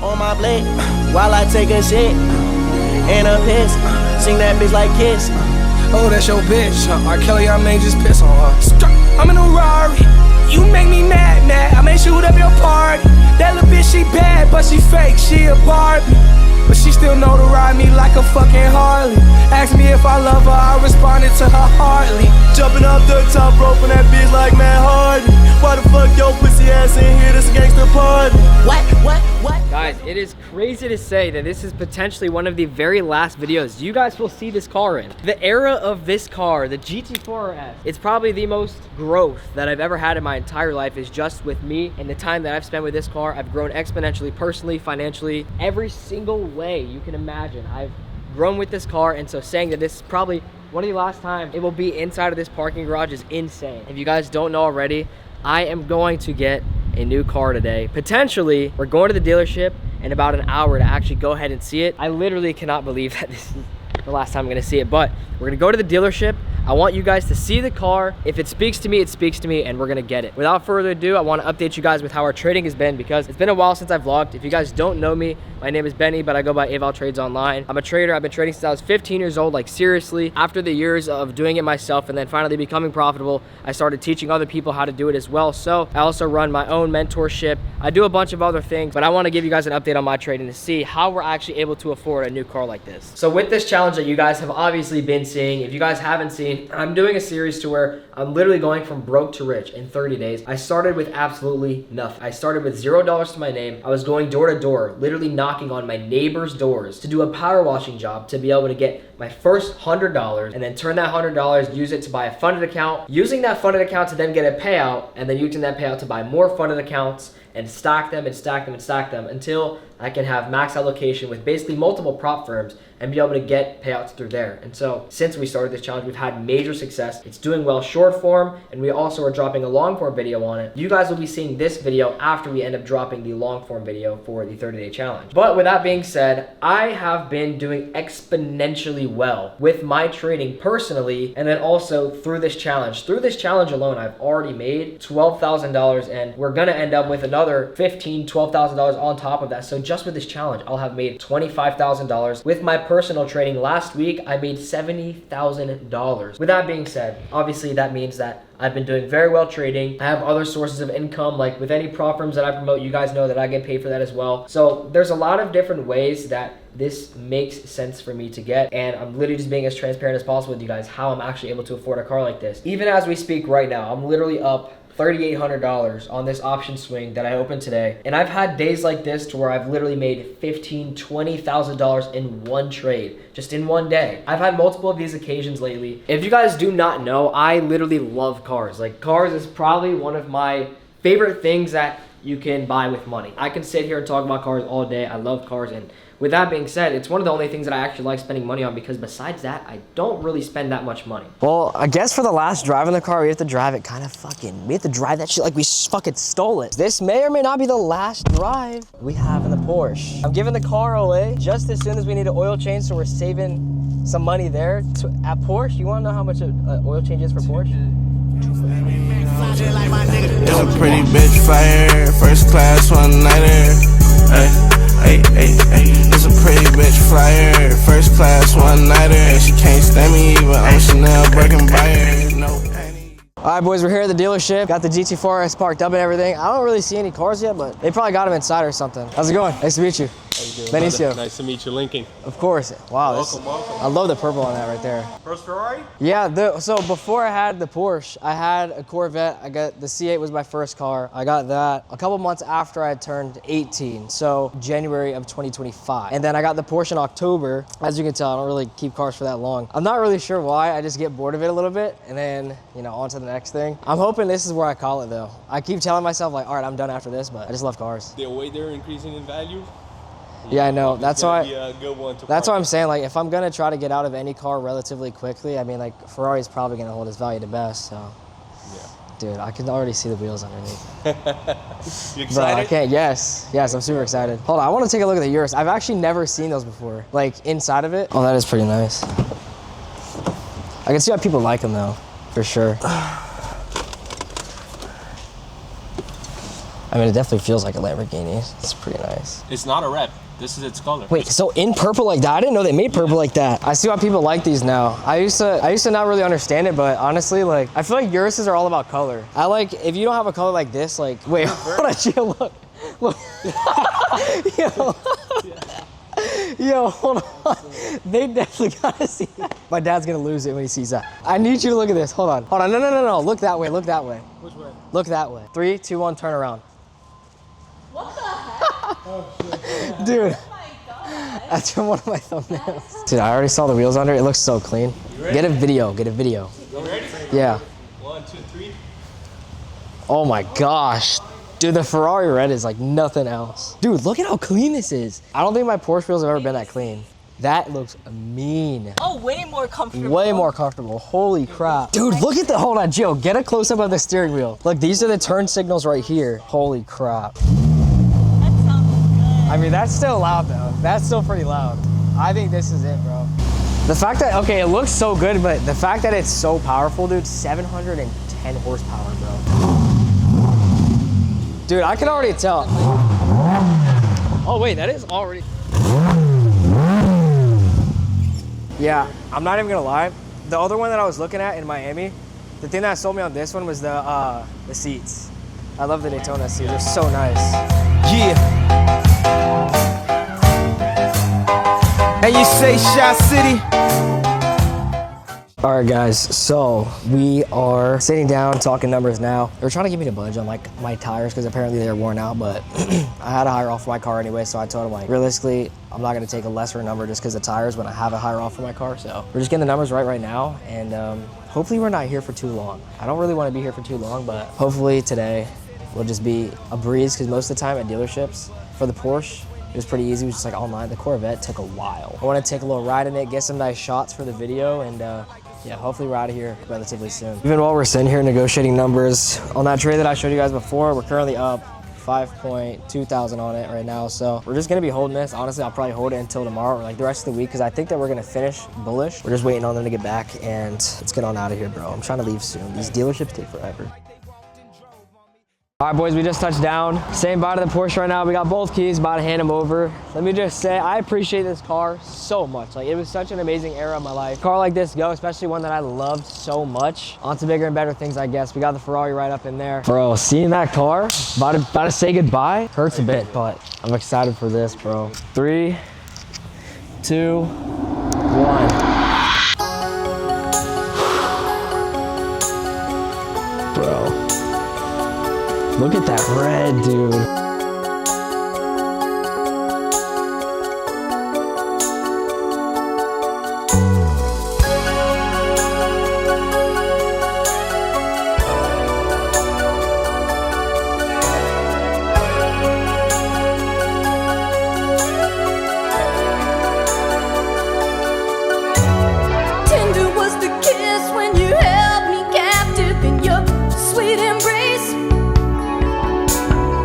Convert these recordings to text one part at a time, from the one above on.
on my blade while I take a shit and a piss. Sing that bitch like Kiss. Oh, that's your bitch. R. Kelly, I may just piss on her. I'm in a Rari. You make me mad, mad. I may shoot up your party. That little bitch, she bad, but she fake. She a Barbie. But she still know to ride me like a fucking Harley. Ask me if I love her, I responded to her hardly. Jumping off the top rope on that bitch like Matt Hardy. Why the fuck your pussy ass in here? This gangsta party. What? Guys, it is crazy to say that this is potentially one of the very last videos you guys will see this car in. The era of this car, the GT4 RS, it's probably the most growth that I've ever had in my entire life is just with me and the time that I've spent with this car. I've grown exponentially, personally, financially, every single way you can imagine. I've grown with this car, and so saying that this is probably one of the last times it will be inside of this parking garage is insane. If you guys don't know already, I am going to get a new car today. Potentially, we're going to the dealership in about an hour to actually go ahead and see it. I literally cannot believe that this is the last time I'm gonna see it, but we're gonna go to the dealership. I want you guys to see the car. If it speaks to me, it speaks to me, and we're gonna get it. Without further ado, I wanna update you guys with how our trading has been, because it's been a while since I've vlogged. If you guys don't know me, my name is Benny, but I go by Aval Trades Online. I'm a trader. I've been trading since I was 15 years old, like seriously. After the years of doing it myself and then finally becoming profitable, I started teaching other people how to do it as well. So I also run my own mentorship. I do a bunch of other things, but I wanna give you guys an update on my trading to see how we're actually able to afford a new car like this. So with this challenge that you guys have obviously been seeing, if you guys haven't seen, I'm doing a series to where I'm literally going from broke to rich in 30 days. I started with absolutely nothing. I started with $0 to my name. I was going door to door, literally knocking on my neighbors' doors to do a power washing job to be able to get my first $100 and then turn that $100, use it to buy a funded account, using that funded account to then get a payout, and then using that payout to buy more funded accounts and stack them and stack them and stack them until I can have max allocation with basically multiple prop firms and be able to get payouts through there. And so since we started this challenge, we've had major success. It's doing well short form, and we also are dropping a long form video on it. You guys will be seeing this video after we end up dropping the long form video for the 30-day challenge. But with that being said, I have been doing exponentially well with my trading personally, and then also through this challenge. Through this challenge alone, I've already made $12,000, and we're gonna end up with another $15,000, $12,000 on top of that. So just with this challenge, I'll have made $25,000. With my personal trading last week, I made $70,000. With that being said, obviously that means that I've been doing very well trading. I have other sources of income, like with any prop firms that I promote, you guys know that I get paid for that as well. So there's a lot of different ways that this makes sense for me to get, and I'm literally just being as transparent as possible with you guys how I'm actually able to afford a car like this. Even as we speak right now, I'm literally up $3,800 on this option swing that I opened today. And I've had days like this to where I've literally made $15,000, $20,000 in one trade, just in one day. I've had multiple of these occasions lately. If you guys do not know, I literally love cars. Like, cars is probably one of my favorite things that you can buy with money. I can sit here and talk about cars all day. I love cars, and with that being said, it's one of the only things that I actually like spending money on, because besides that, I don't really spend that much money. Well, I guess for the last drive in the car, we have to drive it we have to drive that shit like we fucking stole it. This may or may not be the last drive we have in the Porsche. I'm giving the car away just as soon as we need an oil change, so we're saving some money there. At Porsche, you wanna know how much an oil change is for Porsche? It's a pretty bitch flyer, first class one-nighter. It's a pretty bitch flyer, first class one-nighter. She can't stand me, but I'm Chanel Birkin buyer. No penny. All right, boys, we're here at the dealership. Got the GT4 RS parked up and everything. I don't really see any cars yet, but they probably got them inside or something. How's it going? Nice to meet you. How you doing, Benicio. Nice to meet you, Lincoln. Of course. Wow. Welcome. I love the purple on that right there. First Ferrari? Yeah, so before I had the Porsche, I had a Corvette. I got the C8 was my first car. I got that a couple months after I had turned 18, so January of 2025. And then I got the Porsche in October. As you can tell, I don't really keep cars for that long. I'm not really sure why. I just get bored of it a little bit, and then, you know, on to the next thing. I'm hoping this is where I call it, though. I keep telling myself, like, all right, I'm done after this, but I just love cars. The way they're increasing in value. Yeah, I know. That's why. That's why I'm saying, like, if I'm gonna try to get out of any car relatively quickly, I mean, like, Ferrari's probably gonna hold its value the best. So, yeah. Dude, I can already see the wheels underneath. You excited? Bro, I can't. Yes, I'm super excited. Hold on, I want to take a look at the Urus. I've actually never seen those before. Like, inside of it. Oh, that is pretty nice. I can see why people like them though, for sure. I mean, it definitely feels like a Lamborghini. It's pretty nice. It's not a red. This is its color. Wait, so in purple like that? I didn't know they made purple like that. I see why people like these now. I used to not really understand it, but honestly, like, I feel like Uruses are all about color. I like, if you don't have a color like this, like, wait, hold on, Gio, look. Yo. Yo, hold on. They definitely gotta see that. My dad's gonna lose it when he sees that. I need you to look at this. Hold on. Hold on. No. Look that way. Look that way. Which way? Look that way. 3, 2, 1, turn around. What the heck? Oh, shit. Dude. Oh my god. That's from one of my thumbnails. Dude, I already saw the wheels under it. It looks so clean. Get a video. Get a video. You ready? Yeah. 1, 2, 3. Oh my gosh. Dude, the Ferrari red is like nothing else. Dude, look at how clean this is. I don't think my Porsche wheels have ever been that clean. That looks mean. Oh, way more comfortable. Way more comfortable. Holy crap. Dude, look at the, hold on, Jill, get a close up of the steering wheel. Look, these are the turn signals right here. Holy crap. That sounds good. I mean, that's still loud though. That's still pretty loud. I think this is it, bro. The fact that, okay, it looks so good, but the fact that it's so powerful, dude, 710 horsepower, bro. Dude, I can already tell. Oh wait, that is already. Yeah, I'm not even gonna lie. The other one that I was looking at in Miami, the thing that sold me on this one was the seats. I love the Daytona seats, they're so nice. Yeah. And you say Shot City? All right, guys, so we are sitting down, talking numbers now. They were trying to get me to budge on like my tires because apparently they're worn out, but I had a higher off for my car anyway, so I told them like, realistically, I'm not gonna take a lesser number just because of tires when I have a higher off for my car. So we're just getting the numbers right now, and hopefully we're not here for too long. I don't really want to be here for too long, but hopefully today will just be a breeze because most of the time at dealerships for the Porsche, it was pretty easy. It was just like online. The Corvette took a while. I want to take a little ride in it, get some nice shots for the video, and yeah, hopefully we're out of here relatively soon. Even while we're sitting here negotiating numbers on that trade that I showed you guys before, we're currently up 5.2 thousand on it right now. So we're just gonna be holding this. Honestly, I'll probably hold it until tomorrow or like the rest of the week because I think that we're gonna finish bullish. We're just waiting on them to get back and let's get on out of here, bro. I'm trying to leave soon. These dealerships take forever. All right, boys, we just touched down. Saying bye to the Porsche right now. We got both keys, about to hand them over. Let me just say, I appreciate this car so much. Like, it was such an amazing era of my life. A car like this go, especially one that I loved so much. On to bigger and better things, I guess. We got the Ferrari right up in there. Bro, seeing that car, about to say goodbye, hurts a bit, but I'm excited for this, bro. 3, 2, 1. Bro. Look at that red, dude. Tender was the kiss when you held me captive in your sweet embrace.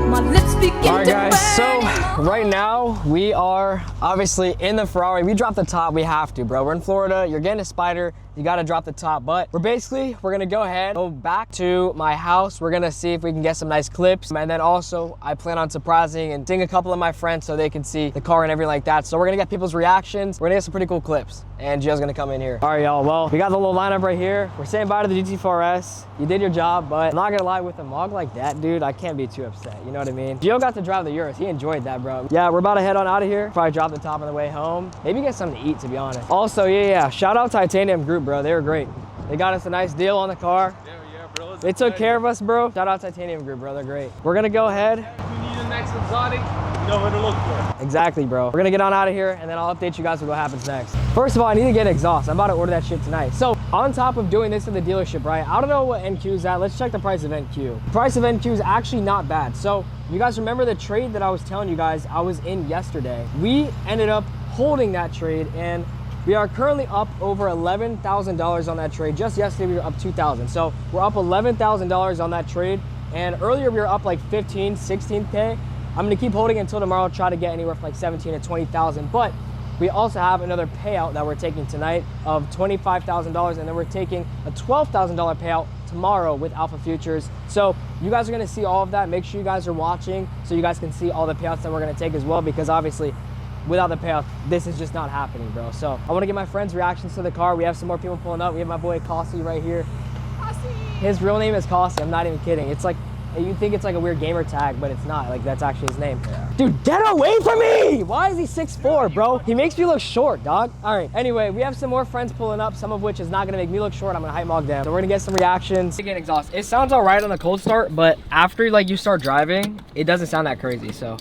My lips begin All right, to guys, so burn. right now we are obviously in the Ferrari. We dropped the top, we have to, bro. We're in Florida, you're getting a Spider, you gotta drop the top, but we're gonna go ahead, go back to my house. We're gonna see if we can get some nice clips. And then also, I plan on surprising and seeing a couple of my friends so they can see the car and everything like that. So we're gonna get people's reactions. We're gonna get some pretty cool clips. And Gio's gonna come in here. All right, y'all, well, we got the little lineup right here. We're saying bye to the GT4 RS. You did your job, but I'm not gonna lie, with a mog like that, dude, I can't be too upset, you know what I mean? Gio got to drive the Urus, he enjoyed that, bro. Yeah, we're about to head on out of here. Probably drop the top on the way home. Maybe get something to eat, to be honest. Also, yeah, shout out Titanium Group, bro, they were great. They got us a nice deal on the car. Yeah, bro. They took care of us, bro. Shout out Titanium Group, bro, they're great. We're gonna go ahead. If you need a next exotic, you know where to look for. Exactly, bro. We're gonna get on out of here and then I'll update you guys with what happens next. First of all, I need to get exhaust. I'm about to order that shit tonight. So on top of doing this at the dealership, right? I don't know what NQ is at. Let's check the price of NQ. The price of NQ is actually not bad. So you guys remember the trade that I was telling you guys I was in yesterday? We ended up holding that trade and we are currently up over $11,000 on that trade. Just yesterday, we were up $2,000. So we're up $11,000 on that trade. And earlier we were up like 15, 16K. I'm gonna keep holding until tomorrow, try to get anywhere from like 17 to 20,000. But We also have another payout that we're taking tonight of $25,000, and then we're taking a $12,000 payout tomorrow with Alpha Futures. So you guys are gonna see all of that. Make sure you guys are watching so you guys can see all the payouts that we're gonna take as well, because obviously without the payout, this is just not happening, bro. So I wanna get my friends' reactions to the car. We have some more people pulling up. We have my boy Kossi right here. His real name is Kossi, I'm not even kidding. It's like, you think it's like a weird gamer tag, but it's not. Like, that's actually his name. Yeah. Dude, get away from me! Why is he 6'4", bro? He makes me look short, dog. All right, anyway, we have some more friends pulling up, some of which is not gonna make me look short. I'm gonna hype mog them. So we're gonna get some reactions. Again, exhaust. It sounds all right on the cold start, but after like you start driving, it doesn't sound that crazy, so.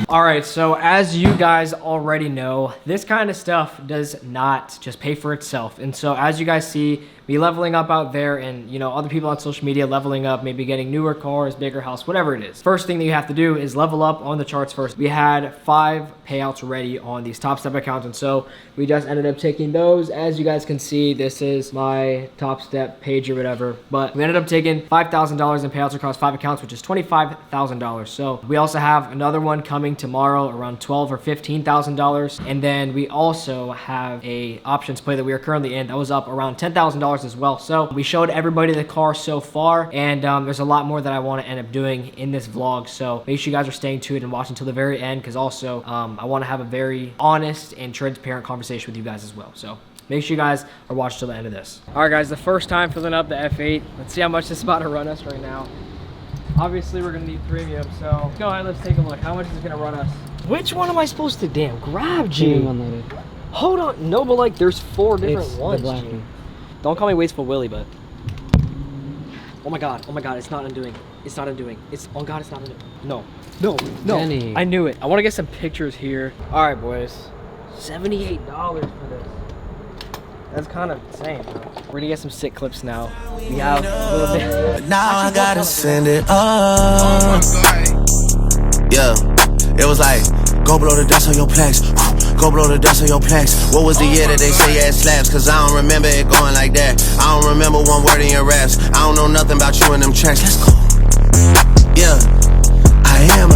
All right, so as you guys already know, this kind of stuff does not just pay for itself. And so as you guys see me leveling up out there, and you know, other people on social media leveling up, maybe getting newer cars, bigger house, whatever it is. First thing that you have to do is level up on the charts first. We had 5 payouts ready on these Top Step accounts, and so we just ended up taking those. As you guys can see, this is my Top Step page or whatever, but we ended up taking $5,000 in payouts across 5 accounts, which is $25,000. So we also have another one coming tomorrow around $12,000 or $15,000, and then we also have a options play that we are currently in that was up around $10,000 as well. So we showed everybody the car so far, and there's a lot more that I want to end up doing in this vlog, so make sure you guys are staying tuned and watching until the very end, because also I want to have a very honest and transparent conversation with you guys as well. So make sure you guys are watching till the end of this. All right, guys, the first time filling up the F8. Let's see how much this is about to run us right now. Obviously, we're gonna need premium, so go ahead, let's take a look. How much is it gonna run us? Which one am I supposed to damn grab, G? Hold on, no, but like there's 4 different ones. G. Don't call me Wasteful Willie, but oh my god, it's not undoing. It's not undoing. It's, oh god, it's not undoing. No. Jenny. I knew it. I want to get some pictures here. All right, boys. $78 for this. That's kind of insane, bro. We're gonna get some sick clips now. We have a little bit. But now I gotta send it up. Yeah, it was like, go blow the dust on your plex. Go blow the dust on your plex. What was the year that they say yeah, it slaps? Cause I don't remember it going like that. I don't remember one word in your raps. I don't know nothing about you and them tracks. Let's go. Yeah, I am.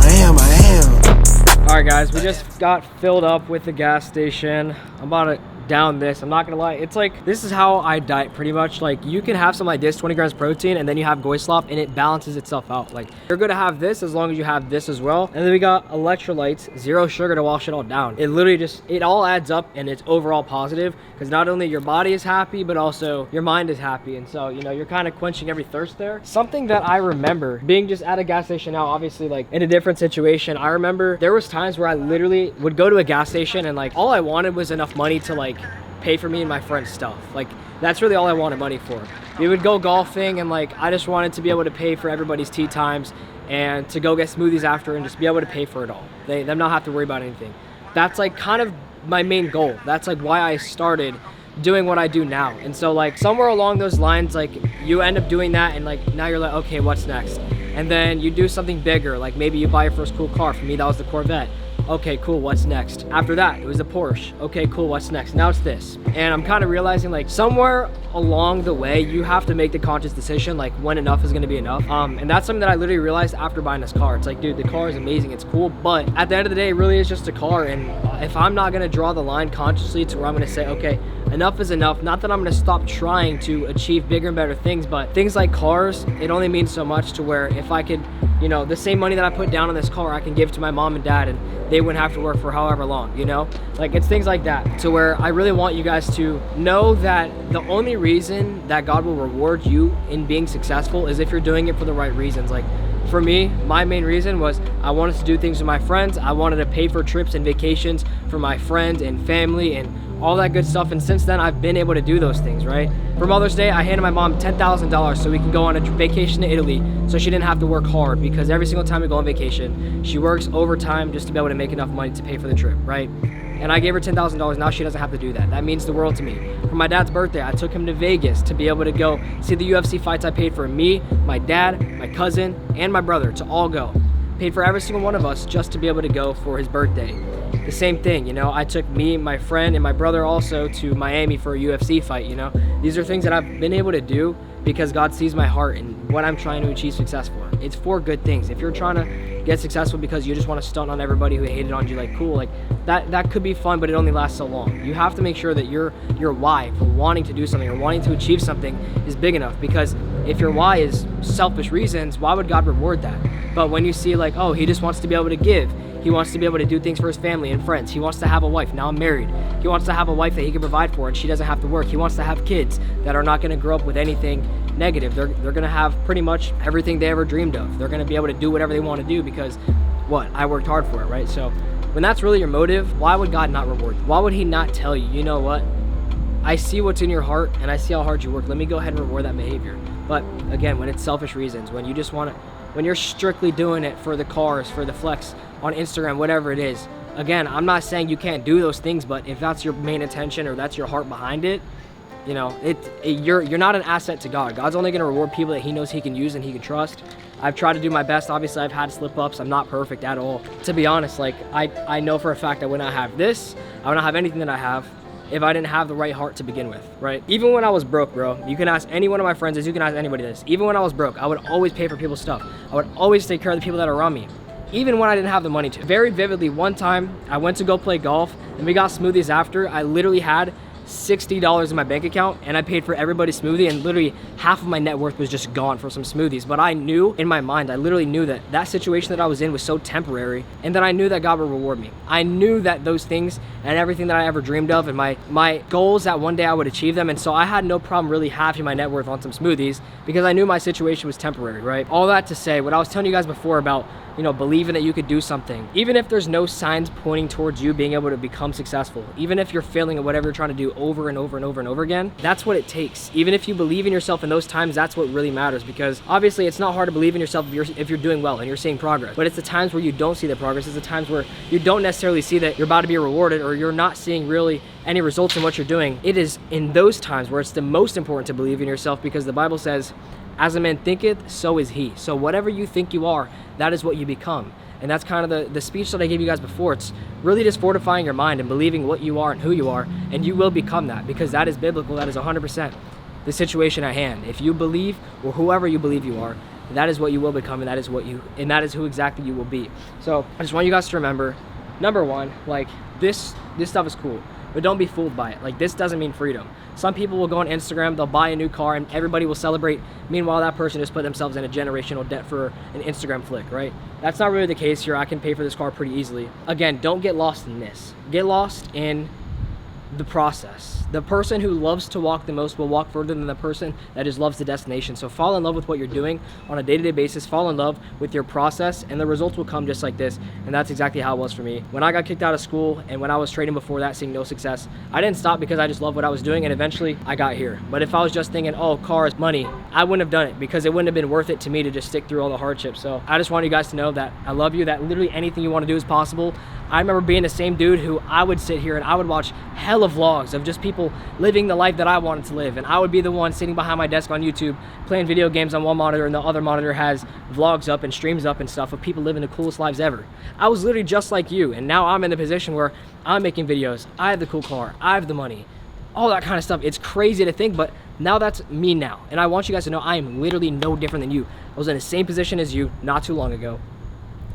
All right, guys, we just got filled up with the gas station. I'm about to down this. I'm not gonna lie, it's like, this is how I diet pretty much. Like, you can have something like this, 20 grams protein, and then you have Goislop, and it balances itself out. Like, you're gonna have this as long as you have this as well. And then we got electrolytes, 0 sugar to wash it all down. It literally just, it all adds up, and it's overall positive, because not only your body is happy, but also your mind is happy. And so, you know, you're kind of quenching every thirst there. Something that I remember being just at a gas station now, obviously like in a different situation, I remember there was times where I literally would go to a gas station and like all I wanted was enough money to like pay for me and my friend's stuff. Like, that's really all I wanted money for. We would go golfing, and like I just wanted to be able to pay for everybody's tea times and to go get smoothies after and just be able to pay for it all. Them not have to worry about anything. That's like kind of my main goal. That's like why I started doing what I do now. And so like somewhere along those lines, like you end up doing that, and like now you're like, okay, what's next? And then you do something bigger, like maybe you buy your first cool car. For me, that was the Corvette. Okay, cool, what's next? After that, it was a Porsche. Okay, cool, what's next? Now it's this. And I'm kind of realizing like somewhere along the way, you have to make the conscious decision like when enough is gonna be enough. And that's something that I literally realized after buying this car. It's like, dude, the car is amazing, it's cool, but at the end of the day, it really is just a car. And if I'm not gonna draw the line consciously to where I'm gonna say, okay, enough is enough, not that I'm gonna stop trying to achieve bigger and better things, but things like cars, it only means so much to where if I could, you know, the same money that I put down on this car, I can give to my mom and dad, and they wouldn't have to work for however long, you know? Like, it's things like that, to where I really want you guys to know that the only reason that God will reward you in being successful is if you're doing it for the right reasons. Like, for me, my main reason was I wanted to do things with my friends. I wanted to pay for trips and vacations for my friends and family and all that good stuff. And since then, I've been able to do those things, right? For Mother's Day, I handed my mom $10,000 so we can go on a vacation to Italy, so she didn't have to work hard, because every single time we go on vacation, she works overtime just to be able to make enough money to pay for the trip, right? And I gave her $10,000. Now she doesn't have to do that. That means the world to me. For my dad's birthday, I took him to Vegas to be able to go see the UFC fights. I paid for me, my dad, my cousin, and my brother to all go. paid for every single one of us just to be able to go for his birthday. The same thing, you know, I took me, my friend, and my brother also to Miami for a UFC fight, you know. These are things that I've been able to do because God sees my heart and what I'm trying to achieve successful. It's for good things. If you're trying to get successful because you just want to stunt on everybody who hated on you, like, cool, like that could be fun, but it only lasts so long. You have to make sure that your why for wanting to do something or wanting to achieve something is big enough, because if your why is selfish reasons, why would God reward that? But when you see like, oh, he just wants to be able to give, he wants to be able to do things for his family and friends, he wants to have a wife, now I'm married, he wants to have a wife that he can provide for and she doesn't have to work, he wants to have kids that are not going to grow up with anything negative, they're going to have pretty much everything they ever dreamed of, they're going to be able to do whatever they want to do because what, I worked hard for it, right? So when that's really your motive, why would God not reward you? Why would he not tell you, you know what, I see what's in your heart and I see how hard you work, let me go ahead and reward that behavior? But again, when it's selfish reasons, when you just want to, when you're strictly doing it for the cars, for the flex on Instagram, whatever it is, again, I'm not saying you can't do those things, but if that's your main intention or that's your heart behind it, you know, you're not an asset to God. God's only going to reward people that he knows he can use and he can trust. I've tried to do my best. Obviously, I've had slip-ups. I'm not perfect at all. To be honest, like, I know for a fact I would not have this. I would not have anything that I have if I didn't have the right heart to begin with, right? Even when I was broke, bro, you can ask any one of my friends this, you can ask anybody this. Even when I was broke, I would always pay for people's stuff. I would always take care of the people that are around me, even when I didn't have the money to. Very vividly, one time, I went to go play golf, and we got smoothies after. I literally had $60 in my bank account, and I paid for everybody's smoothie, and literally half of my net worth was just gone for some smoothies. But I knew in my mind, I literally knew that that situation that I was in was so temporary, and that I knew that God would reward me. I knew that those things and everything that I ever dreamed of and my goals, that one day I would achieve them. And so I had no problem really halving my net worth on some smoothies because I knew my situation was temporary, right? All that to say, what I was telling you guys before about, you know, believing that you could do something, even if there's no signs pointing towards you being able to become successful, even if you're failing at whatever you're trying to do over and over and over and over again, that's what it takes. Even if you believe in yourself in those times, that's what really matters, because obviously it's not hard to believe in yourself if you're doing well and you're seeing progress, but it's the times where you don't see the progress, it's the times where you don't necessarily see that you're about to be rewarded or you're not seeing really any results in what you're doing. It is in those times where it's the most important to believe in yourself, because the Bible says, as a man thinketh, so is he. So whatever you think you are, that is what you become. And that's kind of the speech that I gave you guys before. It's really just fortifying your mind and believing what you are and who you are, and you will become that, because that is biblical. That is 100% the situation at hand. If you believe, or whoever you believe you are, that is what you will become, and that is who exactly you will be. So I just want you guys to remember, number one, like this stuff is cool, but don't be fooled by it. Like, this doesn't mean freedom. Some people will go on Instagram, they'll buy a new car, and everybody will celebrate. Meanwhile, that person just put themselves in a generational debt for an Instagram flick, right? That's not really the case here. I can pay for this car pretty easily. Again, don't get lost in this. Get lost in the process. The person who loves to walk the most will walk further than the person that just loves the destination. So fall in love with what you're doing on a day-to-day basis. Fall in love with your process, and the results will come just like this. And that's exactly how it was for me. When I got kicked out of school and when I was trading before that, seeing no success, I didn't stop because I just loved what I was doing, and eventually I got here. But if I was just thinking, oh, cars, money, I wouldn't have done it, because it wouldn't have been worth it to me to just stick through all the hardships. So I just want you guys to know that I love you, that literally anything you want to do is possible. I remember being the same dude who I would sit here and I would watch hella vlogs of just people living the life that I wanted to live, and I would be the one sitting behind my desk on YouTube playing video games on one monitor, and the other monitor has vlogs up and streams up and stuff of people living the coolest lives ever. I was literally just like you, and now I'm in the position where I'm making videos, I have the cool car, I have the money, all that kind of stuff. It's crazy to think, but now that's me now, and I want you guys to know I am literally no different than you. I was in the same position as you not too long ago,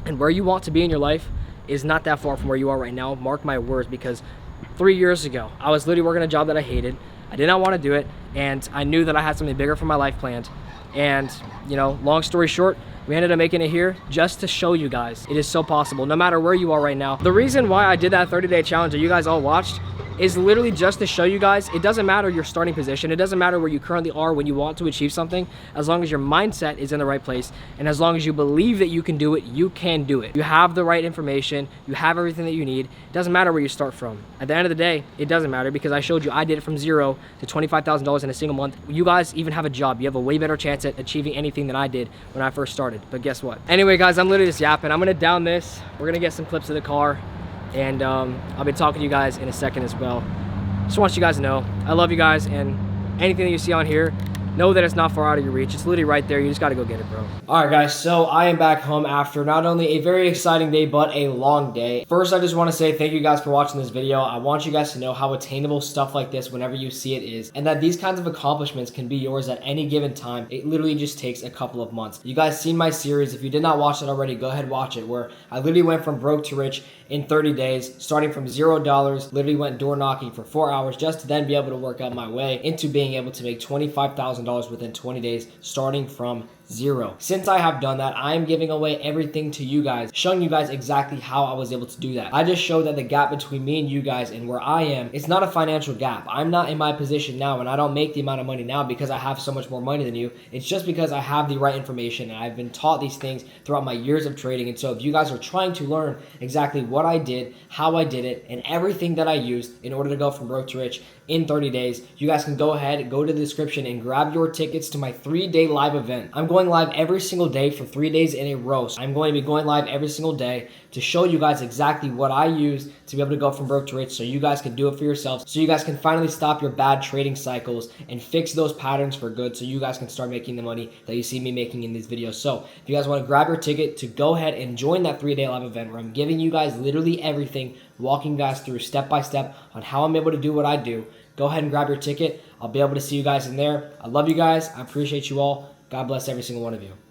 and where you want to be in your life is not that far from where you are right now. Mark my words, because 3 years ago, I was literally working a job that I hated. I did not want to do it, and I knew that I had something bigger for my life planned. And, you know, long story short, we ended up making it here just to show you guys it is so possible, no matter where you are right now. The reason why I did that 30-day challenge that you guys all watched is literally just to show you guys it doesn't matter your starting position, it doesn't matter where you currently are when you want to achieve something, as long as your mindset is in the right place, and as long as you believe that you can do it, you can do it. You have the right information, you have everything that you need. It doesn't matter where you start from. At the end of the day, it doesn't matter, because I showed you I did it from zero to $25,000 in a single month. You guys even have a job. You have a way better chance at achieving anything than I did when I first started. But guess what? Anyway, guys, I'm literally just yapping. I'm gonna down this. We're gonna get some clips of the car, and I'll be talking to you guys in a second as well. Just want you guys to know I love you guys, and anything that you see on here, know that it's not far out of your reach. It's literally right there. You just got to go get it, bro. All right, guys. So I am back home after not only a very exciting day, but a long day. First, I just want to say thank you guys for watching this video. I want you guys to know how attainable stuff like this, whenever you see it, is, and that these kinds of accomplishments can be yours at any given time. It literally just takes a couple of months. You guys seen my series. If you did not watch it already, go ahead and watch it, where I literally went from broke to rich in 30 days, starting from $0, literally went door knocking for 4 hours just to then be able to work out my way into being able to make $25,000 within 20 days, starting from zero. Since I have done that, I am giving away everything to you guys, showing you guys exactly how I was able to do that. I just showed that the gap between me and you guys and where I am, it's not a financial gap. I'm not in my position now, and I don't make the amount of money now because I have so much more money than you. It's just because I have the right information, and I've been taught these things throughout my years of trading. And so if you guys are trying to learn exactly what I did, how I did it, and everything that I used in order to go from broke to rich in 30 days, you guys can go ahead, go to the description, and grab your tickets to my 3-day live event. I'm going live every single day for 3 days in a row. So I'm going to be going live every single day to show you guys exactly what I use to be able to go from broke to rich, so you guys can do it for yourselves, so you guys can finally stop your bad trading cycles and fix those patterns for good, so you guys can start making the money that you see me making in these videos. So if you guys want to grab your ticket to go ahead and join that 3-day live event, where I'm giving you guys literally everything, walking you guys through step by step on how I'm able to do what I do, go ahead and grab your ticket. I'll be able to see you guys in there. I love you guys. I appreciate you all. God bless every single one of you.